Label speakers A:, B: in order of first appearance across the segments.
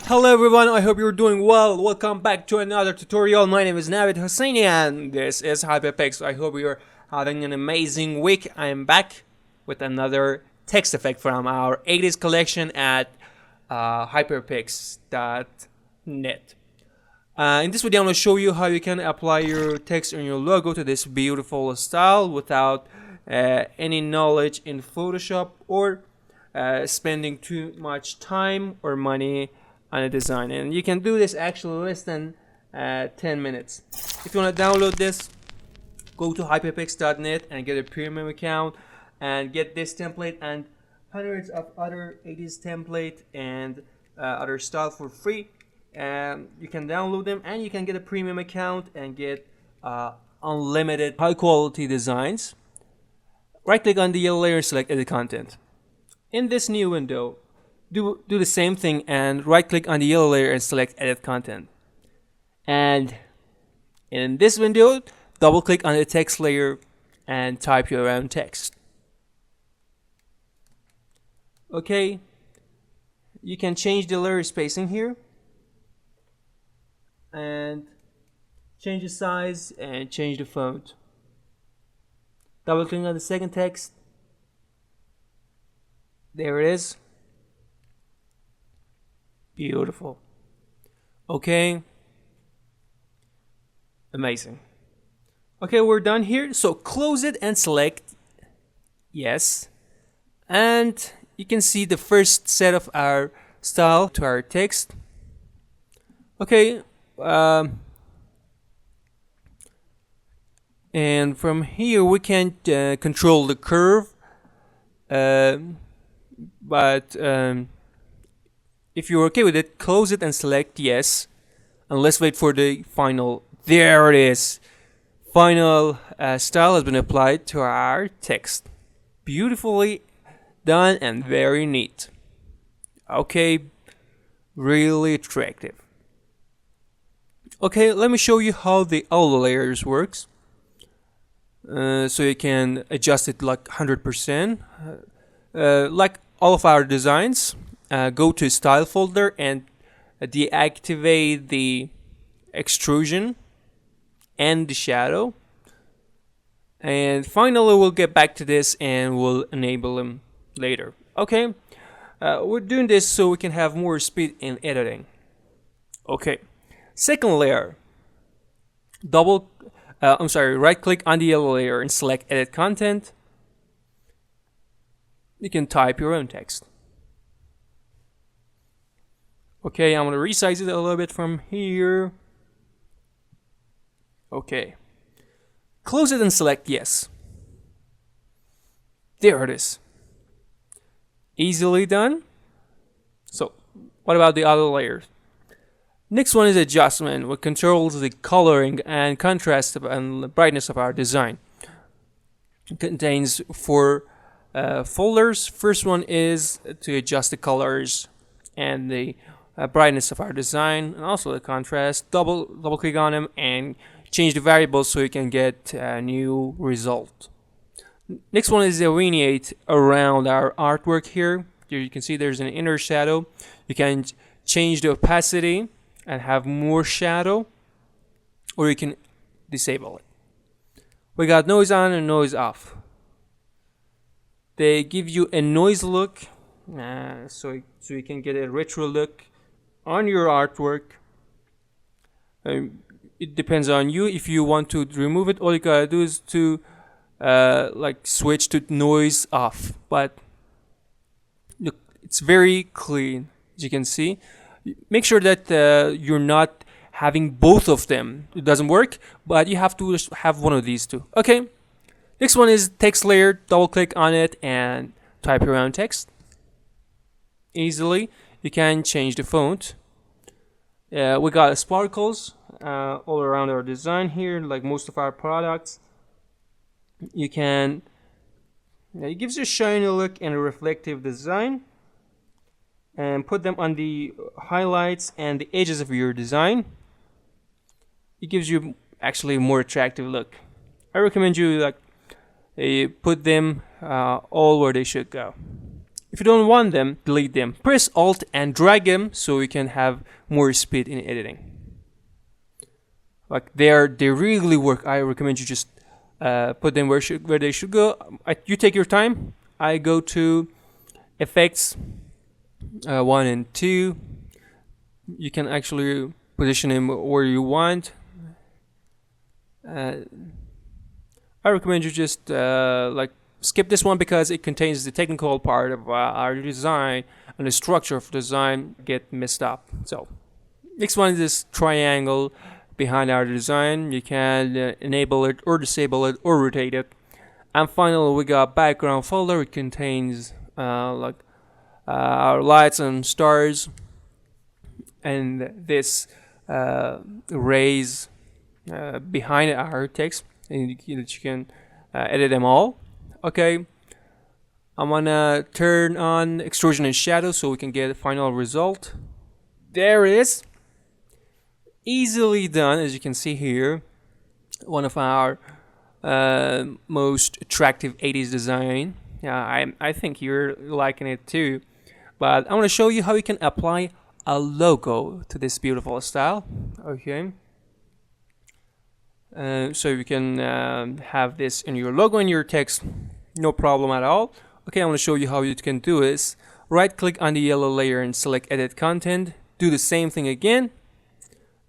A: Hello everyone, I hope you're doing well. Welcome back to another tutorial. My name is Navid Hosseini and this is Hyperpix. I hope you're having an amazing week. I am back with another text effect from our 80s collection at hyperpix.net. In this video I'm going to show you how you can apply your text and your logo to this beautiful style without any knowledge in Photoshop or spending too much time or money on a design. And you can do this actually less than 10 minutes. If you want to download this, go to hyperpix.net and get a premium account and get this template and hundreds of other 80s template and other style for free. And you can download them and you can get a premium account and get unlimited high quality designs. Right click on the yellow layer and select edit content. In this new window, do the same thing and right click on the yellow layer and select edit content. And in this window, double click on the text layer and type your own text. Okay, you can change the layer spacing here and change the size and change the font. Double click on the second text. There it is. Beautiful. Okay. Amazing. Okay, we're done here. So close it and select yes. And you can see the first set of our style to our text. Okay. And from here we can control the curve. But if you're okay with it, close it and select yes. And let's wait for the final. There it is. Final style has been applied to our text. Beautifully done and very neat. Okay, really attractive. Okay, let me show you how the all the layers works. So you can adjust it like 100%. Like all of our designs, go to style folder and deactivate the extrusion and the shadow. And finally we'll get back to this and we'll enable them later. Okay, we're doing this so we can have more speed in editing. Okay, second layer, right click on the yellow layer and select edit content. You can type your own text. Okay, I'm going to resize it a little bit from here. Okay. Close it and select yes. There it is. Easily done. So, what about the other layers? Next one is adjustment, which controls the coloring and contrast and brightness of our design. It contains four folders. First one is to adjust the colors and the brightness of our design and also the contrast. Double click on them and change the variables so you can get a new result. Next one is delineate around our artwork here. Here you can see there's an inner shadow. You can change the opacity and have more shadow, or you can disable it. We got noise on and noise off. They give you a noise look, so you can get a retro look on your artwork. It depends on you. If you want to remove it, all you gotta do is to like switch to noise off. But look, it's very clean, as you can see. Make sure that you're not having both of them. It doesn't work, but you have to just have one of these two. Okay. Next one is text layer. Double click on it and type your own text. Easily. You can change the font. We got sparkles all around our design here, like most of our products. You can. It gives you a shiny look and a reflective design. And put them on the highlights and the edges of your design. It gives you actually a more attractive look. I recommend you like put them all where they should go. If you don't want them, delete them. Press Alt and drag them so you can have more speed in editing. Like they really work. I recommend you just put them where they should go. You take your time. I go to effects 1 and 2. You can actually position them where you want. I recommend you just like skip this one because it contains the technical part of our design, and the structure of design get messed up. So next one is this triangle behind our design. You can enable it or disable it or rotate it. And finally we got background folder. It contains like our lights and stars and this rays behind our text, and that you can edit them all. Okay, I'm gonna turn on extrusion and shadow so we can get a final result. There it is. Easily done, as you can see here. One of our most attractive 80s design. Yeah, I think you're liking it too. But I want to show you how you can apply a logo to this beautiful style. Okay. So you can have this in your logo and your text, no problem at all. Okay, I want to show you how you can do this. Right click on the yellow layer and select edit content. Do the same thing again.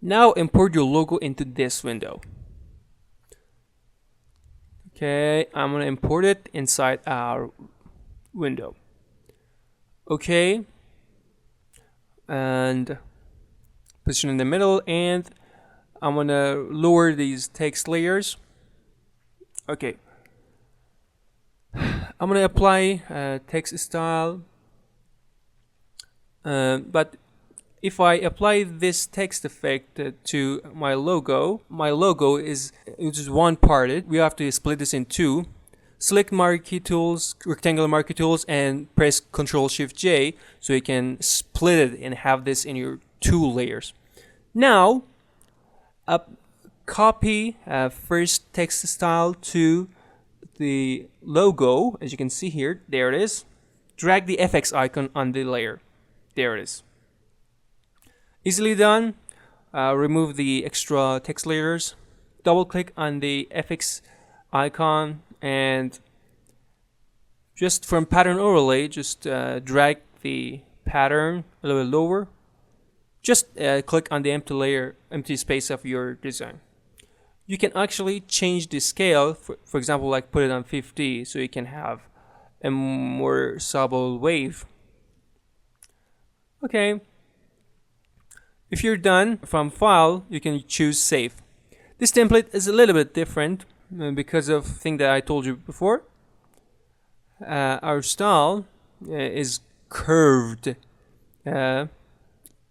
A: Now import your logo into this window. Okay, I'm going to import it inside our window. Okay, and position in the middle, and I'm going to lower these text layers. Okay, I'm going to apply text style, but if I apply this text effect to my logo is just one part. We have to split this in two. Select marquee tools, rectangular marquee tools, and press Ctrl-Shift-J so you can split it and have this in your two layers. Now, copy first text style to the logo, as you can see here. There it is. Drag the FX icon on the layer. There it is. Easily done. Remove the extra text layers. Double click on the FX icon, and just from pattern overlay, just drag the pattern a little bit lower. Just click on the empty space of your design. You can actually change the scale, for example, like put it on 50 so you can have a more subtle wave. Okay. If you're done, from file you can choose save. This template is a little bit different because of the thing that I told you before. Our style is curved, and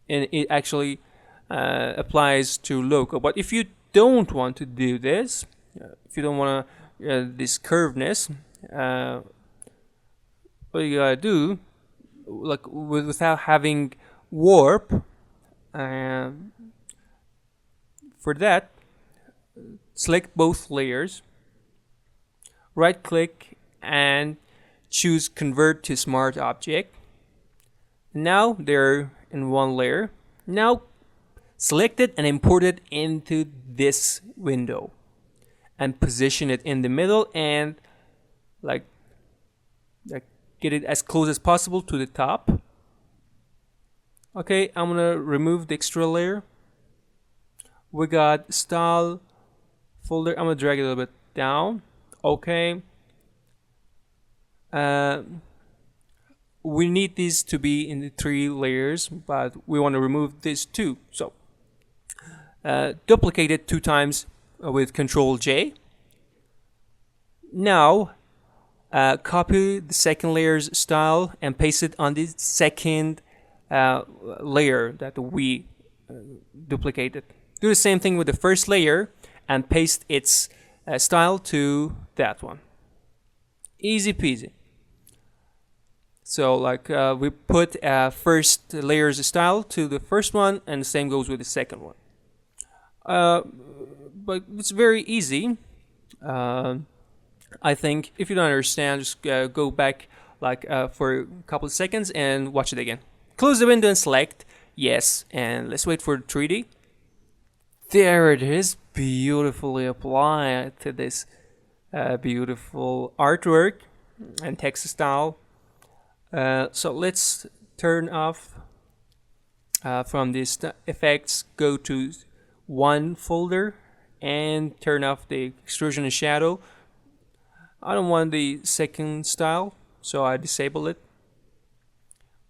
A: it actually applies to logo. But if you don't want to do this, if you don't want this curvedness, what you gotta do, like without having warp, for that, select both layers, right click and choose convert to smart object. Now they're in one layer. Now select it and import it into this window and position it in the middle, and like get it as close as possible to the top. Okay, I'm gonna remove the extra layer. We got style folder. I'm gonna drag it a little bit down. Okay. We need these to be in the 3 layers, but we want to remove this too. So duplicate it 2 times with Ctrl-J. Now copy the second layer's style and paste it on the second layer that we duplicated. Do the same thing with the first layer and paste its style to that one. Easy peasy. So like we put first layer's style to the first one, and the same goes with the second one. But it's very easy. I think if you don't understand, just go back like for a couple of seconds and watch it again. Close the window and select yes, and let's wait for 3D. There it is, beautifully applied to this beautiful artwork and text style. So let's turn off from these effects, go to one folder and turn off the extrusion and shadow. I don't want the second style, so I disable it.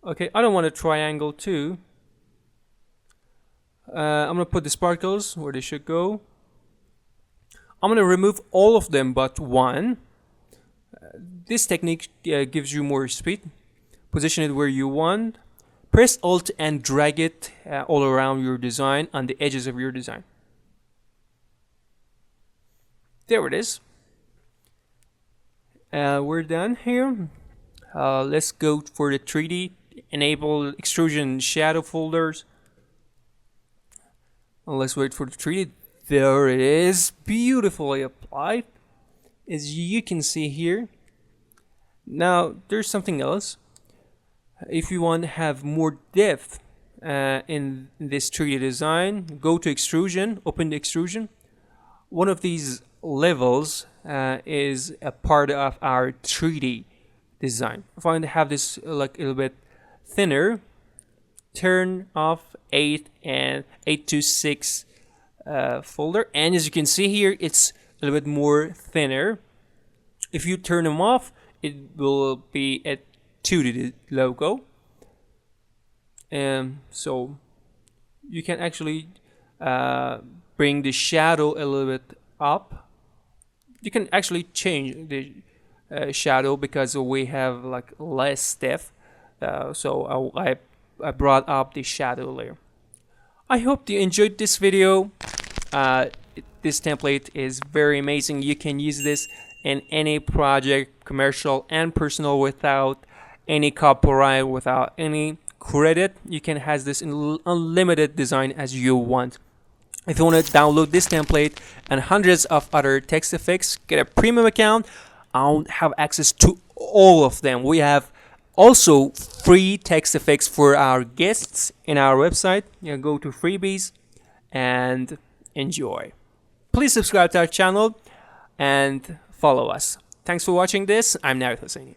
A: Okay, I don't want a triangle too. I'm gonna put the sparkles where they should go. I'm gonna remove all of them but one. This technique gives you more speed. Position it where you want. Press Alt and drag it all around your design, on the edges of your design. There it is. We're done here. Let's go for the 3D. Enable extrusion shadow folders. Let's wait for the 3D. There it is, beautifully applied, as you can see here. Now there's something else. If you want to have more depth in this 3D design, go to extrusion, open the extrusion. One of these levels is a part of our 3D design. If I want to have this like a little bit thinner, turn off 8 and 8 to 6 folder, and as you can see here, it's a little bit more thinner. If you turn them off, it will be a 2D logo, and so you can actually bring the shadow a little bit up. You can actually change the shadow because we have like less depth, so I brought up the shadow layer. I hope you enjoyed this video. This template is very amazing. You can use this in any project, commercial and personal, without any copyright, without any credit. You can have this in unlimited design as you want. If you want to download this template and hundreds of other text effects, get a premium account. I'll have access to all of them. We have also free text effects for our guests in our website. You go to freebies and enjoy. Please subscribe to our channel and follow us. Thanks for watching this. I'm Narith Hosseini.